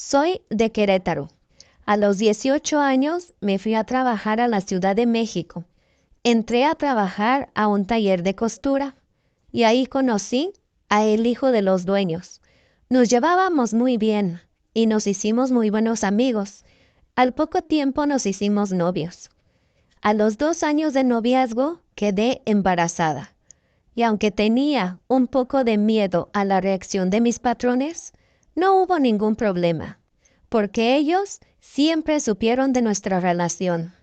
Soy de Querétaro. A los 18 años me fui a trabajar a la Ciudad de México. Entré a trabajar a un taller de costura y ahí conocí a el hijo de los dueños. Nos llevábamos muy bien y nos hicimos muy buenos amigos. Al poco tiempo nos hicimos novios. A los 2 años de noviazgo quedé embarazada. Y aunque tenía un poco de miedo a la reacción de mis patrones, no hubo ningún problema, porque ellos siempre supieron de nuestra relación.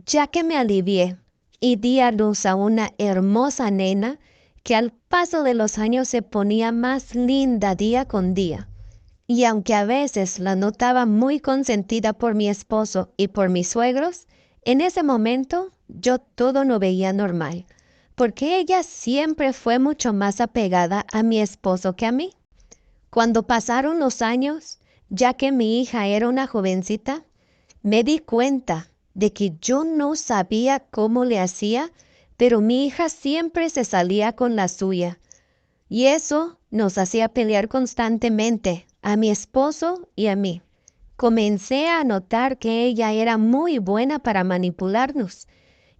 Ya que me alivié y di a luz a una hermosa nena que al paso de los años se ponía más linda día con día. Y aunque a veces la notaba muy consentida por mi esposo y por mis suegros, en ese momento yo todo lo veía normal, porque ella siempre fue mucho más apegada a mi esposo que a mí. Cuando pasaron los años, ya que mi hija era una jovencita, me di cuenta de que yo no sabía cómo le hacía, pero mi hija siempre se salía con la suya. Y eso nos hacía pelear constantemente, a mi esposo y a mí. Comencé a notar que ella era muy buena para manipularnos.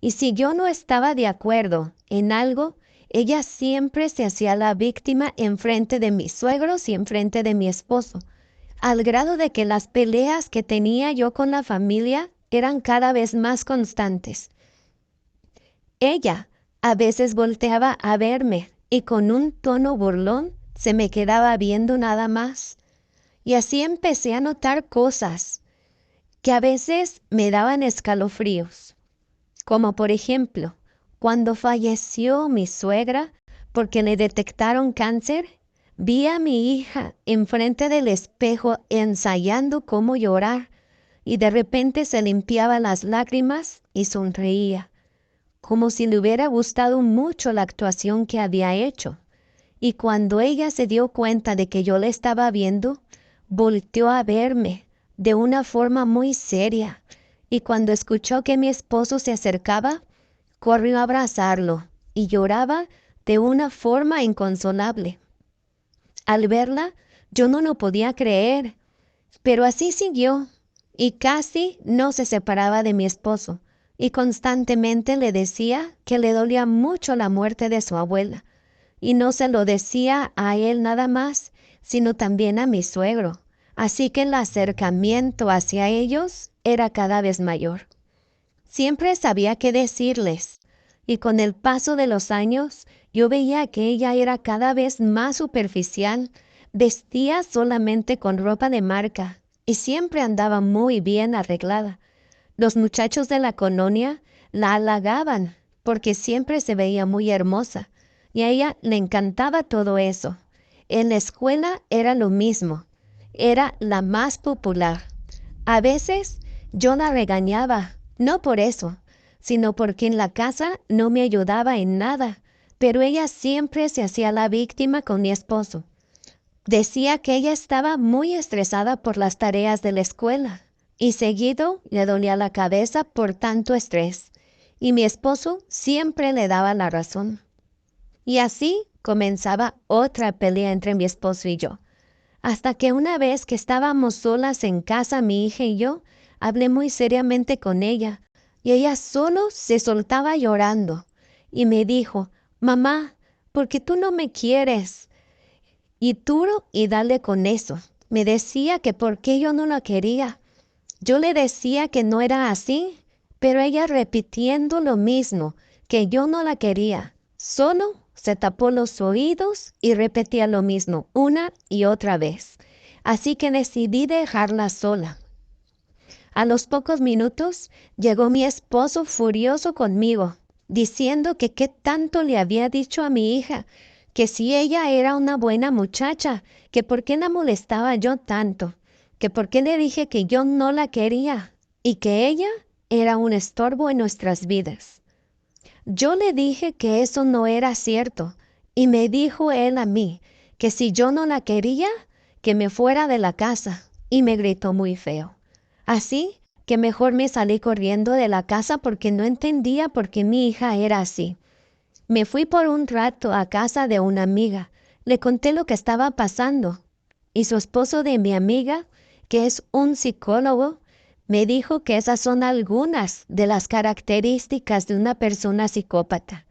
Y si yo no estaba de acuerdo en algo, ella siempre se hacía la víctima enfrente de mis suegros y enfrente de mi esposo, al grado de que las peleas que tenía yo con la familia eran cada vez más constantes. Ella a veces volteaba a verme y con un tono burlón se me quedaba viendo nada más. Y así empecé a notar cosas que a veces me daban escalofríos. Como por ejemplo, cuando falleció mi suegra porque le detectaron cáncer, vi a mi hija enfrente del espejo ensayando cómo llorar y de repente se limpiaba las lágrimas y sonreía, como si le hubiera gustado mucho la actuación que había hecho. Y cuando ella se dio cuenta de que yo la estaba viendo, volteó a verme de una forma muy seria, y cuando escuchó que mi esposo se acercaba, corrió a abrazarlo y lloraba de una forma inconsolable. Al verla, yo no lo podía creer, pero así siguió, y casi no se separaba de mi esposo, y constantemente le decía que le dolía mucho la muerte de su abuela, y no se lo decía a él nada más, sino también a mi suegro, así que el acercamiento hacia ellos era cada vez mayor. Siempre sabía qué decirles, y con el paso de los años yo veía que ella era cada vez más superficial, vestía solamente con ropa de marca y siempre andaba muy bien arreglada. Los muchachos de la colonia la halagaban porque siempre se veía muy hermosa y a ella le encantaba todo eso. En la escuela era lo mismo, era la más popular. A veces yo la regañaba, no por eso, sino porque en la casa no me ayudaba en nada, pero ella siempre se hacía la víctima con mi esposo. Decía que ella estaba muy estresada por las tareas de la escuela y seguido le dolía la cabeza por tanto estrés, y mi esposo siempre le daba la razón. Y así comenzaba otra pelea entre mi esposo y yo, hasta que una vez que estábamos solas en casa, mi hija y yo, hablé muy seriamente con ella, y ella solo se soltaba llorando, y me dijo: «Mamá, ¿por qué tú no me quieres?» Y duro y dale con eso. Me decía que por qué yo no la quería. Yo le decía que no era así, pero ella repitiendo lo mismo, que yo no la quería. Solo se tapó los oídos y repetía lo mismo una y otra vez. Así que decidí dejarla sola. A los pocos minutos llegó mi esposo furioso conmigo, diciendo que qué tanto le había dicho a mi hija, que si ella era una buena muchacha, que por qué la molestaba yo tanto, que por qué le dije que yo no la quería y que ella era un estorbo en nuestras vidas. Yo le dije que eso no era cierto, y me dijo él a mí que si yo no la quería, que me fuera de la casa, y me gritó muy feo. Así que mejor me salí corriendo de la casa porque no entendía por qué mi hija era así. Me fui por un rato a casa de una amiga. Le conté lo que estaba pasando, y su esposo de mi amiga, que es un psicólogo, me dijo que esas son algunas de las características de una persona psicópata.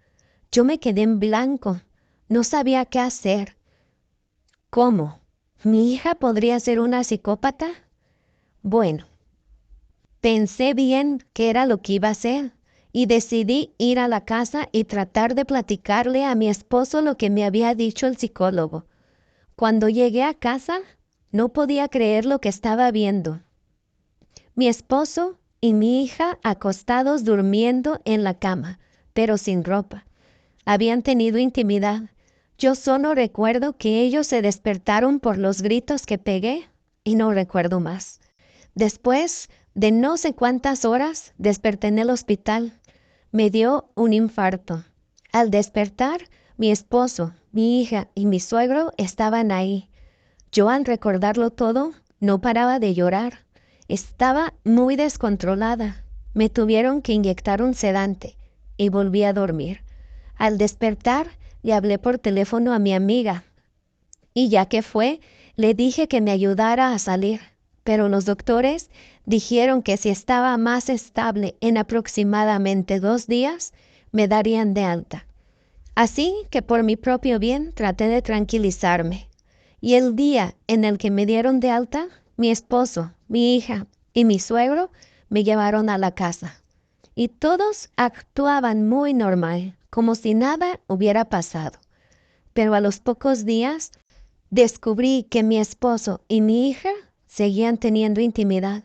Yo me quedé en blanco, no sabía qué hacer. ¿Cómo? ¿Mi hija podría ser una psicópata? Bueno, pensé bien qué era lo que iba a hacer y decidí ir a la casa y tratar de platicarle a mi esposo lo que me había dicho el psicólogo. Cuando llegué a casa, no podía creer lo que estaba viendo. Mi esposo y mi hija acostados durmiendo en la cama, pero sin ropa. Habían tenido intimidad. Yo solo recuerdo que ellos se despertaron por los gritos que pegué y no recuerdo más. Después de no sé cuántas horas, desperté en el hospital. Me dio un infarto. Al despertar, mi esposo, mi hija y mi suegro estaban ahí. Yo al recordarlo todo, no paraba de llorar. Estaba muy descontrolada. Me tuvieron que inyectar un sedante y volví a dormir. Al despertar, le hablé por teléfono a mi amiga y ya que fue, le dije que me ayudara a salir. Pero los doctores dijeron que si estaba más estable en aproximadamente 2 días, me darían de alta. Así que por mi propio bien traté de tranquilizarme. Y el día en el que me dieron de alta, mi esposo, mi hija y mi suegro me llevaron a la casa. Y todos actuaban muy normal, como si nada hubiera pasado. Pero a los pocos días descubrí que mi esposo y mi hija seguían teniendo intimidad.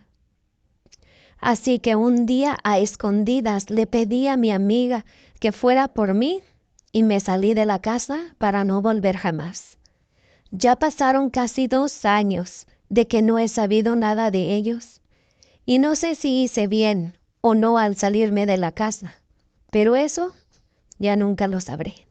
Así que un día a escondidas le pedí a mi amiga que fuera por mí y me salí de la casa para no volver jamás. Ya pasaron casi 2 años de que no he sabido nada de ellos y no sé si hice bien o no al salirme de la casa, pero eso ya nunca lo sabré.